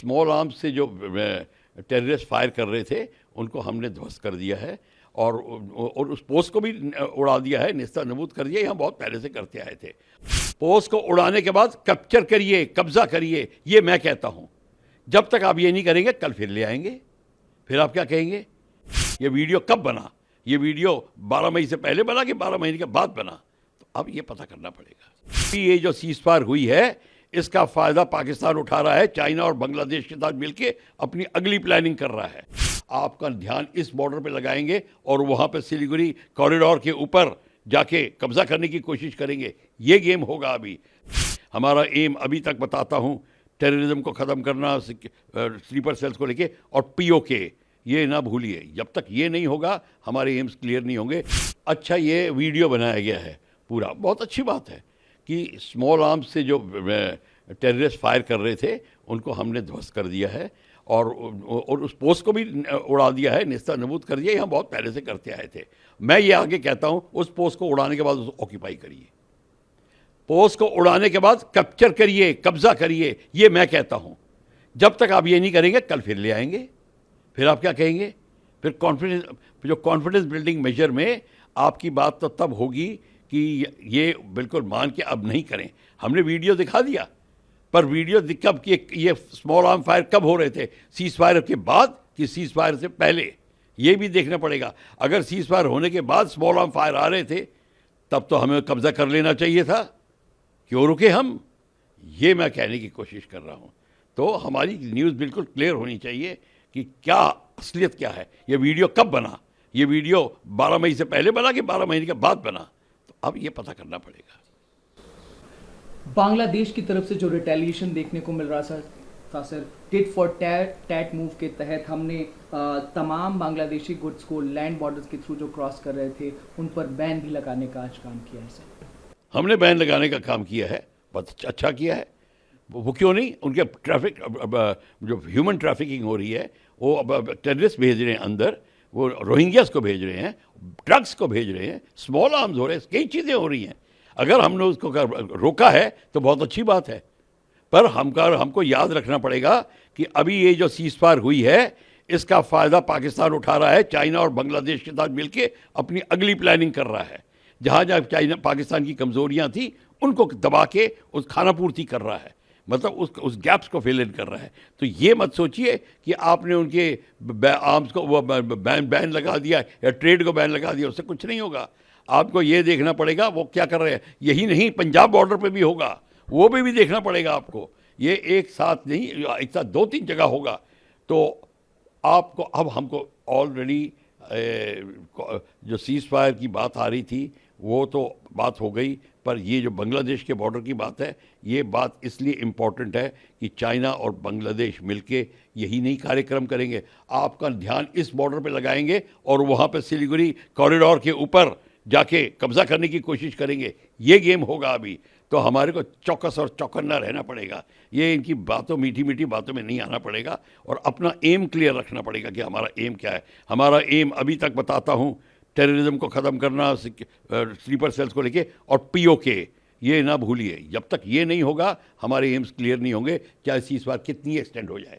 Small arms से जो terrorist fire कर रहे थे उनको हमने ध्वस्त कर दिया है और उस पोस्ट को भी उड़ा दिया है, निस्ता नबूद कर दिया। हम बहुत पहले से करते आए थे। पोस्ट को उड़ाने के बाद कैप्चर करिए, कब्जा करिए, ये मैं कहता हूं। जब तक आप ये नहीं करेंगे कल फिर ले आएंगे। फिर आप क्या कहेंगे, ये वीडियो कब बना? ये वीडियो 12 मई से पहले बना कि 12 महीने के बाद बना? तो अब ये पता करना पड़ेगा। ये जो सीज फायर हुई है इसका फायदा पाकिस्तान उठा रहा है, चाइना और बांग्लादेश के साथ मिलकर अपनी अगली प्लानिंग कर रहा है। आपका ध्यान इस बॉर्डर पे लगाएंगे और वहां पे सिलीगुड़ी कॉरिडोर के ऊपर जाके कब्जा करने की कोशिश करेंगे। ये गेम होगा। अभी हमारा एम अभी तक बताता हूं, टेररिज्म को ख़त्म करना, स्लीपर सेल्स को लेके, और पीओके, ये ना भूलिए। जब तक ये नहीं होगा हमारे एम्स क्लियर नहीं होंगे। अच्छा, ये वीडियो बनाया गया है पूरा, बहुत अच्छी बात है कि स्मॉल आर्म्स से जो टेररिस्ट फायर कर रहे थे उनको हमने ध्वस्त कर दिया है और उस पोस्ट को भी उड़ा दिया है, निस्ता नबूद कर दिया। हम बहुत पहले से करते आए थे। मैं ये आगे कहता हूँ, उस पोस्ट को उड़ाने के बाद उसको ऑक्यूपाई करिए, पोस्ट को उड़ाने के बाद कैप्चर करिए, कब्जा करिए, ये मैं कहता हूँ। जब तक आप ये नहीं करेंगे कल फिर ले आएंगे। फिर आप क्या कहेंगे, फिर कॉन्फिडेंस बिल्डिंग मेजर में आपकी बात तो तब होगी कि ये बिल्कुल मान के अब नहीं करें। हमने वीडियो दिखा दिया, पर वीडियो कब कि ये स्मॉल आर्म फायर कब हो रहे थे, सीज फायर के बाद कि सीज फायर से पहले, ये भी देखना पड़ेगा। अगर सीज फायर होने के बाद स्मॉल आर्म फायर आ रहे थे तब तो हमें कब्जा कर लेना चाहिए था। क्यों रुके हम? ये मैं कहने की कोशिश कर रहा हूँ। तो हमारी न्यूज़ बिल्कुल क्लियर होनी चाहिए कि क्या असलियत क्या है। ये वीडियो कब बना? ये वीडियो 12 मई से पहले बना कि 12 महीने के बाद बना? तो अब ये पता करना पड़ेगा। बांग्लादेश की तरफ से जो रिटेलिएशन देखने को मिल रहा था sir, tit for tat move के तहत हमने तमाम बांग्लादेशी गुड्स को लैंड बॉर्डर्स के थ्रू जो क्रॉस कर रहे थे उन पर बैन भी लगाने का आज काम किया है सर। हमने बैन लगाने का काम किया है, बहुत अच्छा किया है। वो क्यों नहीं, उनके ट्रैफिक जो ह्यूमन ट्रैफिकिंग हो रही है, वो अब टेररिस्ट भेज रहे हैं अंदर, वो रोहिंग्यास को भेज रहे हैं, ड्रग्स को भेज रहे हैं, स्मॉल आर्म्स हो रहे हैं, कई चीज़ें हो रही हैं। अगर हमने उसको रोका है तो बहुत अच्छी बात है, पर हमको याद रखना पड़ेगा कि अभी ये जो सीज फायर हुई है इसका फ़ायदा पाकिस्तान उठा रहा है, चाइना और बांग्लादेश के साथ मिलकर अपनी अगली प्लानिंग कर रहा है। जहाँ जहाँ चाइना पाकिस्तान की कमज़ोरियाँ थी उनको दबा के उस खाना पूर्ति कर रहा है, मतलब उस गैप्स को फिल इन कर रहा है। तो ये मत सोचिए कि आपने उनके आर्म्स को वो बैन लगा दिया या ट्रेड को बैन लगा दिया, उससे कुछ नहीं होगा। आपको ये देखना पड़ेगा वो क्या कर रहे हैं। यही नहीं, पंजाब बॉर्डर पे भी होगा, वो भी देखना पड़ेगा आपको। ये एक साथ नहीं, एक साथ 2-3 जगह होगा। तो आपको अब हमको ऑलरेडी जो सीज फायर की बात आ रही थी वो तो बात हो गई, पर ये जो बांग्लादेश के बॉर्डर की बात है, ये बात इसलिए इम्पॉर्टेंट है कि चाइना और बांग्लादेश मिलके यही नहीं कार्यक्रम करेंगे। आपका ध्यान इस बॉर्डर पे लगाएंगे और वहाँ पे सिलीगुड़ी कॉरिडोर के ऊपर जाके कब्जा करने की कोशिश करेंगे। ये गेम होगा। अभी तो हमारे को चौकस और चौकन्ना रहना पड़ेगा। ये इनकी बातों, मीठी मीठी बातों में नहीं आना पड़ेगा और अपना एम क्लियर रखना पड़ेगा कि हमारा एम क्या है। हमारा एम अभी तक बताता हूँ, टेररिज्म को ख़त्म करना, स्लीपर सेल्स को लेके, और पीओके, ये ना भूलिए। जब तक ये नहीं होगा हमारे एम्स क्लियर नहीं होंगे, चाहे सीज फायर कितनी एक्सटेंड हो जाए।